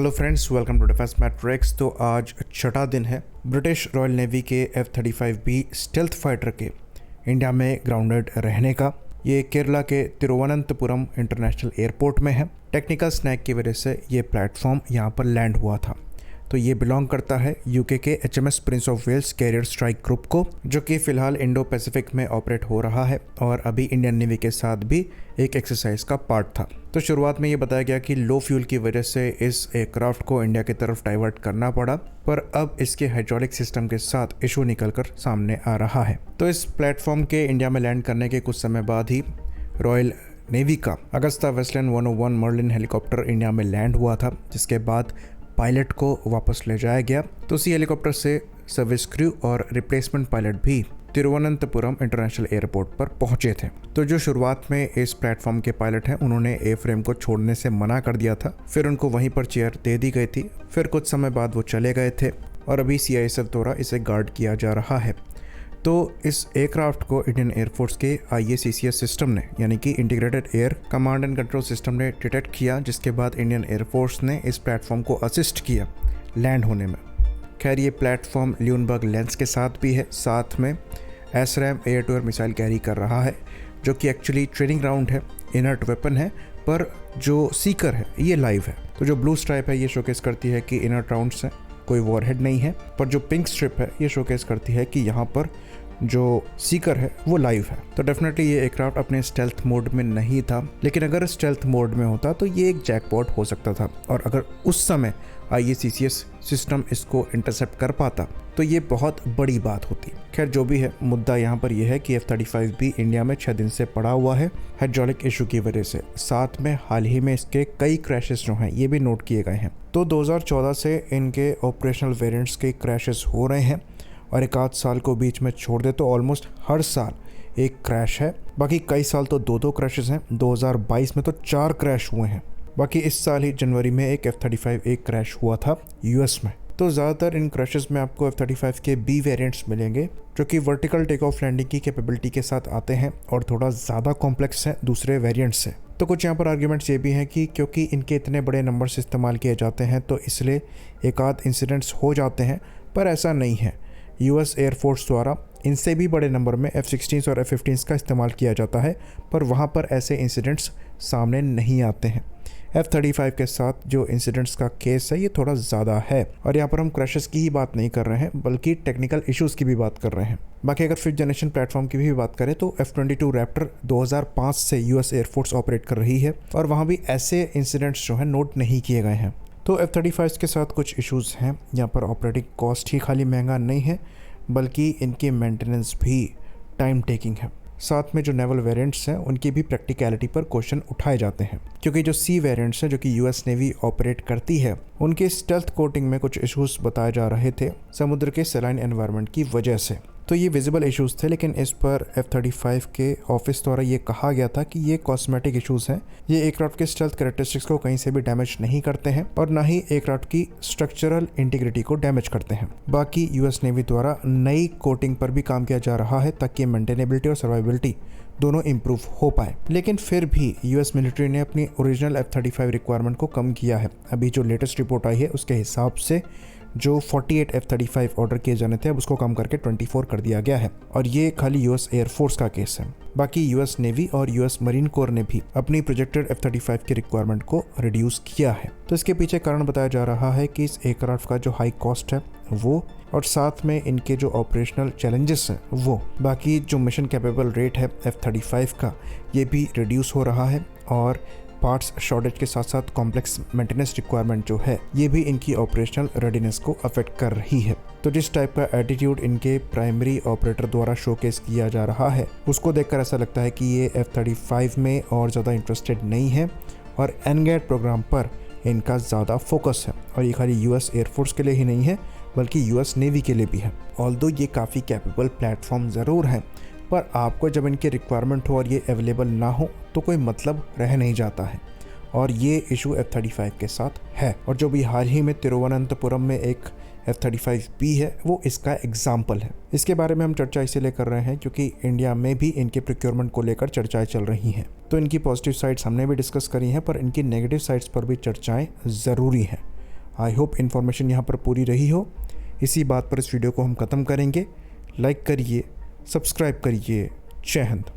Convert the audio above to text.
Hello friends, welcome to defence matrix. तो आज छठा दिन है ब्रिटिश रॉयल नेवी के F-35B स्टेल्थ फाइटर के इंडिया में ग्राउंडेड रहने का। ये केरला के तिरुवनंतपुरम इंटरनेशनल एयरपोर्ट में है। टेक्निकल स्नैक की वजह से ये प्लेटफॉर्म यहाँ पर लैंड हुआ था। तो ये बिलोंग करता है यूके के HMS Prince of Wales carrier strike group को, जो कि फ़िलहाल इंडो पैसिफिक में ऑपरेट हो रहा है और अभी इंडियन नेवी के साथ भी एक एक्सरसाइज का पार्ट था। तो शुरुआत में ये बताया गया कि लो फ्यूल की वजह से इस एयरक्राफ्ट को इंडिया की तरफ डाइवर्ट करना पड़ा, पर अब इसके हाइड्रोलिक सिस्टम के साथ इशू निकलकर सामने आ रहा है। तो इस प्लेटफॉर्म के इंडिया में लैंड करने के कुछ समय बाद ही रॉयल नेवी का Agusta Westland 101 Merlin helicopter India में लैंड हुआ था, जिसके बाद पायलट को वापस ले जाया गया। तो उसी हेलीकॉप्टर से सर्विस क्रू और रिप्लेसमेंट पायलट भी तिरुवनंतपुरम इंटरनेशनल एयरपोर्ट पर पहुंचे थे। तो जो शुरुआत में इस प्लेटफॉर्म के पायलट हैं, उन्होंने एयर फ्रेम को छोड़ने से मना कर दिया था। फिर उनको वहीं पर चेयर दे दी गई थी। फिर कुछ समय बाद वो चले गए थे और अभी CISF द्वारा इसे गार्ड किया जा रहा है। तो इस एयरक्राफ्ट को इंडियन एयरफोर्स के IACCS सिस्टम ने, यानी कि integrated air command and control system ने डिटेक्ट किया, जिसके बाद इंडियन एयरफोर्स ने इस प्लेटफॉर्म को असिस्ट किया लैंड होने में। खैर, ये प्लेटफॉर्म ल्यूनबर्ग लेंस के साथ भी है, साथ में SRAM air to air missile carry कर रहा है, जो कि एक्चुअली ट्रेनिंग ग्राउंड है, इनर्ट वेपन है, पर जो सीकर है ये लाइव है। तो जो ब्लू स्ट्राइप है ये शोकेस करती है कि इनर्ट राउंड्स हैं, कोई वॉरहेड नहीं है, पर जो पिंक स्ट्रिप है ये शोकेस करती है कि यहाँ पर जो सीकर है वो लाइव है। तो डेफिनेटली ये एयरक्राफ्ट अपने स्टेल्थ मोड में नहीं था, लेकिन अगर स्टेल्थ मोड में होता तो ये एक जैकपॉट हो सकता था, और अगर उस समय IACCS सिस्टम इसको इंटरसेप्ट कर पाता तो ये बहुत बड़ी बात होती। खैर, जो भी है, मुद्दा यहाँ पर यह है कि F-35B इंडिया में 6 दिन से पड़ा हुआ है हाइड्रोलिक इशू की वजह से। साथ में हाल ही में इसके कई क्रैशेस जो हैं ये भी नोट किए गए हैं। तो 2014 से इनके ऑपरेशनल वेरिएंट्स के क्रैशेस हो रहे हैं, और एक आध साल को बीच में छोड़ दे तो ऑलमोस्ट हर साल एक क्रैश है। बाकी कई साल तो 2-2 क्रैशेस हैं। 2022 में तो 4 क्रैश हुए हैं। बाकी इस साल ही जनवरी में एक F-35A क्रैश हुआ था US में। तो ज़्यादातर इन क्रैशेस में आपको F-35 के B वेरिएंट्स मिलेंगे, जो कि वर्टिकल टेक ऑफ लैंडिंग की कैपेबिलिटी के साथ आते हैं और थोड़ा ज़्यादा कॉम्प्लेक्स हैं दूसरे वेरिएंट से। तो कुछ यहाँ पर आर्ग्यूमेंट्स ये भी हैं कि क्योंकि इनके इतने बड़े नंबर्स इस्तेमाल किए जाते हैं तो इसलिए एक आध इंसिडेंट्स हो जाते हैं, पर ऐसा नहीं है। US एयरफोर्स द्वारा इनसे भी बड़े नंबर में F-16 और F-15 का इस्तेमाल किया जाता है, पर वहाँ पर ऐसे इंसिडेंट्स सामने नहीं आते हैं। F-35 के साथ जो इंसिडेंट्स का केस है ये थोड़ा ज़्यादा है, और यहाँ पर हम क्रैशेस की ही बात नहीं कर रहे हैं बल्कि टेक्निकल इश्यूज़ की भी बात कर रहे हैं। बाकी अगर 5th जनरेशन प्लेटफॉर्म की भी बात करें तो F-22 रैप्टर 2005 से US एयरफोर्स ऑपरेट कर रही है, और वहाँ भी ऐसे इंसिडेंट्स जो हैं नोट नहीं किए गए हैं। तो F-35 के साथ कुछ इश्यूज़ हैं। यहाँ पर ऑपरेटिंग कॉस्ट ही खाली महंगा नहीं है, बल्कि इनकी मेंटेनेंस भी टाइम टेकिंग है। साथ में जो नेवल वेरिएंट्स हैं उनकी भी प्रैक्टिकलिटी पर क्वेश्चन उठाए जाते हैं, क्योंकि जो सी वेरिएंट्स हैं जो कि US नेवी ऑपरेट करती है उनके स्टेल्थ कोटिंग में कुछ इश्यूज बताए जा रहे थे समुद्र के सलाइन एनवायरनमेंट की वजह से। तो ये विजिबल इश्यूज थे, लेकिन इस पर F-35 के ऑफिस द्वारा ये कहा गया था कि ये कॉस्मेटिक इश्यूज हैं। ये एयरक्राफ्ट के स्टेल्थ कैरेक्टरिस्टिक्स को कहीं से भी डैमेज नहीं करते हैं और ना ही एयरक्राफ्ट की स्ट्रक्चरल इंटीग्रिटी को डैमेज करते हैं। बाकी US नेवी द्वारा नई कोटिंग पर भी काम किया जा रहा है ताकि मेंटेनेबिलिटी और सर्वाइबिलिटी दोनों इम्प्रूव हो पाए। लेकिन फिर भी US मिलिट्री ने अपनी ओरिजिनल F-35 रिक्वायरमेंट को कम किया है। अभी जो लेटेस्ट रिपोर्ट आई है उसके हिसाब से जो 48 F-35 ऑर्डर किए जाने थे अब उसको कम करके 24 कर दिया गया है, और ये खाली US एयरफोर्स का केस है। बाकी US नेवी और US मरीन कोर ने भी अपनी प्रोजेक्टेड F-35 की रिक्वायरमेंट को रिड्यूस किया है। तो इसके पीछे कारण बताया जा रहा है कि इस एयरक्राफ्ट का जो हाई कॉस्ट है वो, और साथ में इनके जो ऑपरेशनल चैलेंजेस हैं वो। बाकी जो मिशन कैपेबल रेट है F-35 का ये भी रिड्यूस हो रहा है, और पार्ट्स शॉर्टेज के साथ साथ कॉम्प्लेक्स मेंटेनेंस रिक्वायरमेंट जो है ये भी इनकी ऑपरेशनल रेडीनेस को अफेक्ट कर रही है। तो जिस टाइप का एटीट्यूड इनके प्राइमरी ऑपरेटर द्वारा शोकेस किया जा रहा है उसको देखकर ऐसा लगता है कि ये F-35 में और ज़्यादा इंटरेस्टेड नहीं है, और NGAD प्रोग्राम पर इनका ज़्यादा फोकस है। और ये खाली US एयरफोर्स के लिए ही नहीं है बल्कि US नेवी के लिए भी है। ऑल्दो ये काफ़ी कैपेबल प्लेटफॉर्म ज़रूर हैं, पर आपको जब इनकी रिक्वायरमेंट हो और ये अवेलेबल ना हो तो कोई मतलब रह नहीं जाता है, और ये इशू F-35 के साथ है। और जो भी हाल ही में तिरुवनंतपुरम में एक F-35B है वो इसका एग्जाम्पल है। इसके बारे में हम चर्चा इसीलिए कर रहे हैं क्योंकि इंडिया में भी इनके प्रोक्योरमेंट को लेकर चर्चाएं चल रही हैं। तो इनकी पॉजिटिव साइड्स हमने भी डिस्कस करी हैं, पर इनकी नेगेटिव साइड्स पर भी चर्चाएं ज़रूरी हैं। आई होप इन्फॉर्मेशन यहाँ पर पूरी रही हो। इसी बात पर इस वीडियो को हम ख़त्म करेंगे। लाइक करिए, सब्सक्राइब करिए। जय हिंद।